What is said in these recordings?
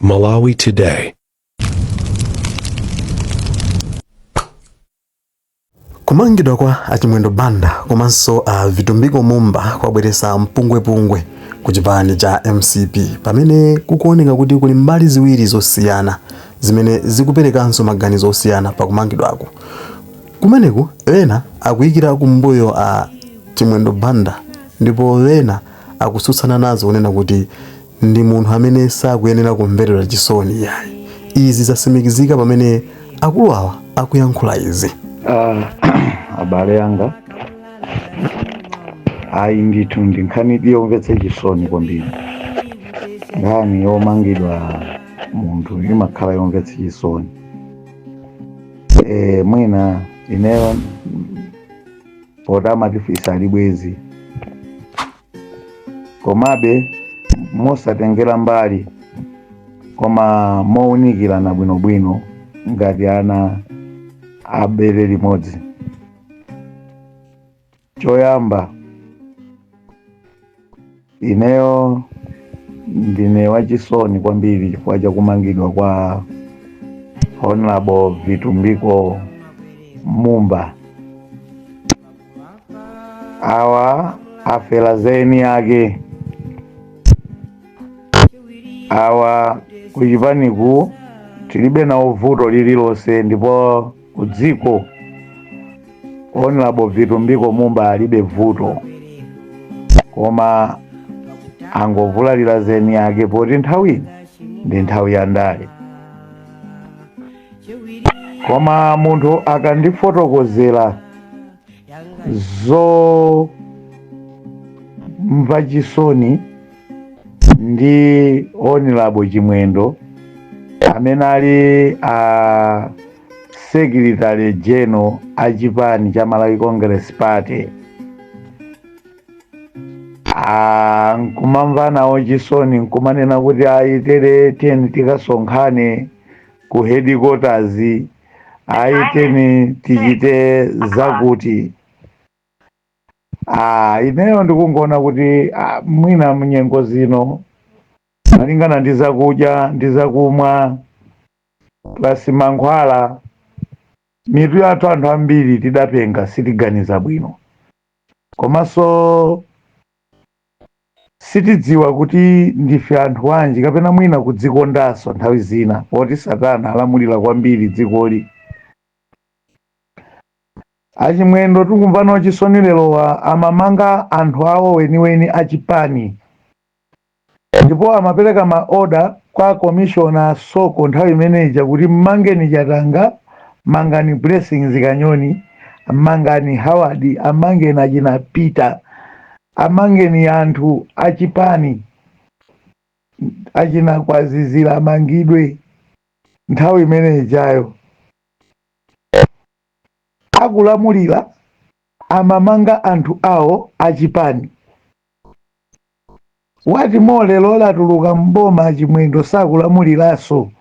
Malawi Today. Kumangidwa kwa achimwendo banda komanso vitumbiko mumba kwabweresa mpungwepungwe ku chipani cha MCP pamene kukuoneka kuti kuli mbali ziwiri zosiyana zimene zikuperekanso maganizo osiyana pakumangidwako. Kumeneku ena akuyikira kumbuyo chimwendo banda ndipo ena akusutsana nazo kunena kuti ndi munthu amene sakuyenera kumverera chisoni yayi. Izi zasimikizika pamene akulu awa akuyankhula izi. Abale yanga ayi ndithu ndi nkhani yomvetsa chisoni kwambiri. Nkhani yomangidwa munthu imakhala yomvetsa chisoni. Mwina ineyo poti amatifisa ali bwezi komabe mosatengera mbali koma mowunikirana bwinobwino ngati ana abere limodzi. Choyamba ineyo ndine wachisoni kwambiri chifukwa cha kumangidwa kwa Honorable Vitumbiko Mumba. Awa afela zeni yake awa kuchipaniku tilibe na uvuto lililonse ndipo kudziko Honorable Vitumbiko Mumba alibe vuto koma angovulalira zeni yake poti nthawi ndi nthawi ya ndale. Koma munthu akandifotokozera mva chisoni ndi Honorable Chimwendo amene ali Secretary General a chipani cha Malawi Congress Party, nkumamva nawo chisoni nkumanena kuti ayitere teni tikasonkhane ku headquarters, ayiteni tichite zakuti. Ineyo ndikungona kuti mwina mnyengo zino malingana ndi zakudya ndi zakumwa plus mankhwala mitu yathu anthu ambiri tidapenga sitiganiza bwino komanso sitidziwa kuti ndife anthu wanji kapena mwina kudzikondanso nthawi zina poti Satana alamulira kwambiri dzikoli. Achimwendo tikumvano chisoni lerowa amamanga anthu awo weniweni achipani ndipo amapereka maoda kwa commissioner Soko nthawi imeneja kuti mmangeni Chatanga, mangani Blessings Kanyoni, mangani Howard, amangeni achina Peter, amangeni anthu achipani achina Kwazizira amangidwe nthawi imenejayo. Akulamulira amamanga anthu awo achipani. Wati molelo latuluka mboma Achimwendo sakulamuliranso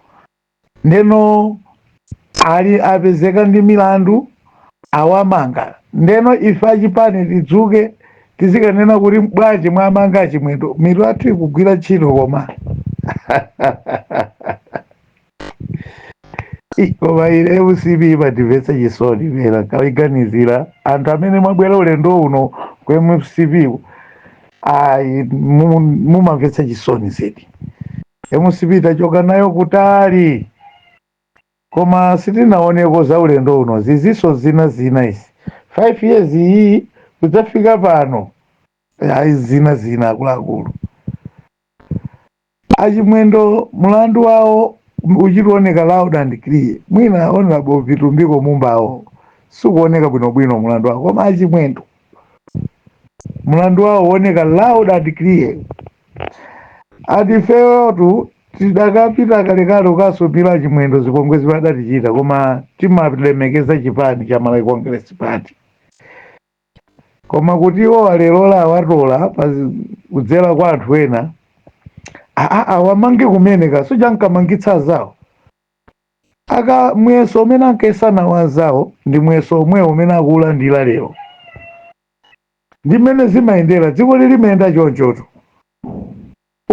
ndeno ali apezeka ndi milandu awamanga. Ndeno ife achipani tidzuke tizikanena kuti bwanji mwamanga Achimwendo mitu yathu ikugwira ntchito koma koma ine MCP imandimvetsa chisoni pera kawiganizira anthu amene mwabwera ulendo uno ku MCP mumamvetsa chisoni zedi. MCP tachoka nayo kutali koma sitinaoneko za ulendo uno ziziso zina izi 5 years iyi kudzafika pano zina akuluakulu. Achimwendo mulandu wawo uchioneka loud and clear. Mwina Honorable Vitumbiko Mumbawo sikuoneka bwinobwino mulandu wawo koma Achimwendo mulandu wawo uoneka loud and clear. Atifewotu tidakapita kalekale ukasopira Achimwendo zipongwe zipadatichita koma timalemekeza chipani cha Malawi Congress Party. Koma kuti iwo alerola awatola kudzera kwa anthu ena wamange kumeneka sujankamangitsa zawo aka mweso umene ankesana wazawo ndi mweso omwe umene akulandira lero. Ndi mmene zimayendera dziko limayenda chonchoto.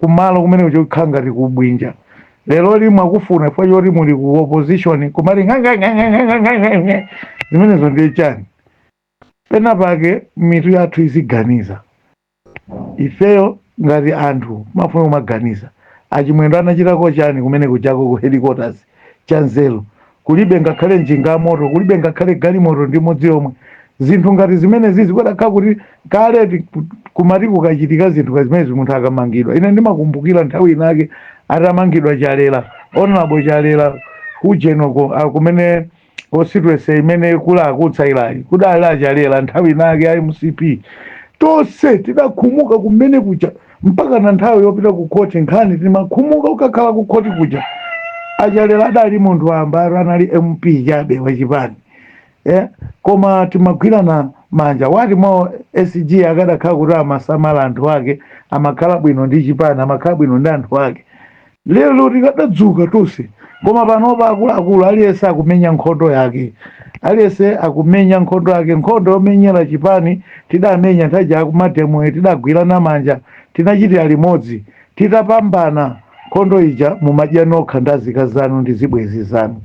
kumalo kumene chokhala ngati kubwinja. Lero limwe akufuna chifukwa choti muli ku opposition kumati zimenezo ndiye chani. Pena pake mitu yathu iziganiza. Ifeyo ngati anthu mafuna kumaganiza. Achimwendo anachitako chani kumene kuchako ku headquarters cha Nzeru. Kulibe ngakhale njinga moto, kulibe ngakhale galimoto ndi modzi yomwe. Zinthu ngati zimene zizi kudakhala kuti kale kumati kukachitika zinthu zimene munthu akamangidwa. Ine ndimakumbukira nthawi inake atamangidwa Chalela, Honorable Chalela kujenoko kumene constituency imene kula akutsairayi kudala Chalela nthawi inake MCP. Tonse tidakhumuka kumene kuja mpaka na nthawi yopita ku court nkhani timakhumuka ukakhala ku court kuja. Achalela adali munthu wambaro anali MP chabe wachipani. Koma timagwirana manja wati mo SG akadakhala kuti amasamala anthu ake amakhala bwino ndi chipani amakhala bwino ndi anthu ake. Lero tikadadzuka tonse koma panopa akuluakulu aliyense akumenya nkhondo yake, aliyense akumenya nkhondo yake. Nkhondo yomenyera chipani tidamenya nthawi akumatemwe tidagwirana manja tinachitira limodzi titapambana nkhondo ija mumadya nokha ndazika zanu ndi zibwezi zanu.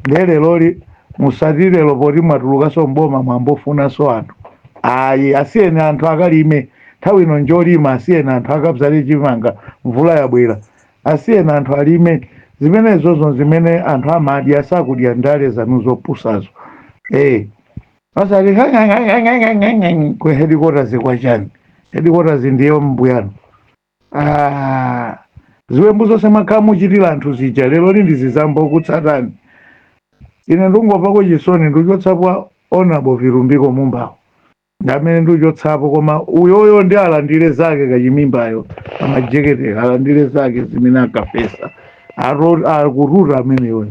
Leloli musati lero poti mwatulukaso mboma mwambofunanso anthu ayi asiyeni anthu akalime nthawi ino njolima, asiyeni anthu akabzale chimanga mvula yabwera, asiyeni anthu alime zimenezozo zimene anthu amadya sakudya ndale zanu zopusazo. Pasali ku headquarters kwa chani, headquarters ndiyo mbuyano. Ziwembu zonse mwakhala muchitira anthu zija lero ndizizambo kutsatani. Ine ndungopako chisoni ndichotsapo Honorable Vilumbiko Mumbawo ndamene ndichotsapo koma uyoyo ndi alandire zake kachimimbayo amajeketera alandire zake zimene akapesa akuruta ameneyo.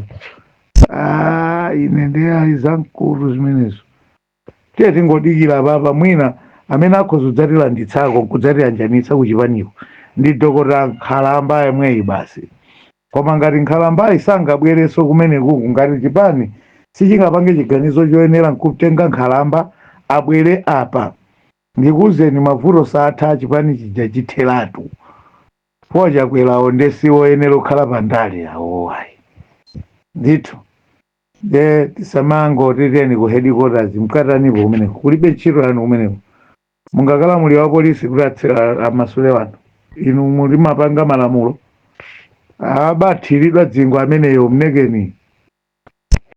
Ine ndi aizamkulu zimenezo tiye tingodikira papa mwina amene akhozodzatilanditsako kudzatiyanjanitsa kuchipaniko ndi Dr. Nkhalamba yemweyi basi. Koma ngati Nkhalamba isangabwereso kumene kuku ngati chipani sichingapange chiganizo choyenera nkutenga Nkhalamba abwere apa ndikuuzeni mavuto satha chipani chija chitheratu po chakwerawo ndesiwo yenera kukhala pandale awo ayi ndithu. Tisamango titeni ku headquarters mkatanipo kumeneko kulibe ntchito yanu kumeneko. Mungakhala muli wa polisi kuti amasule wanu inu muli mapanga malamulo abathiridwa dzingo ameneyo mnekeni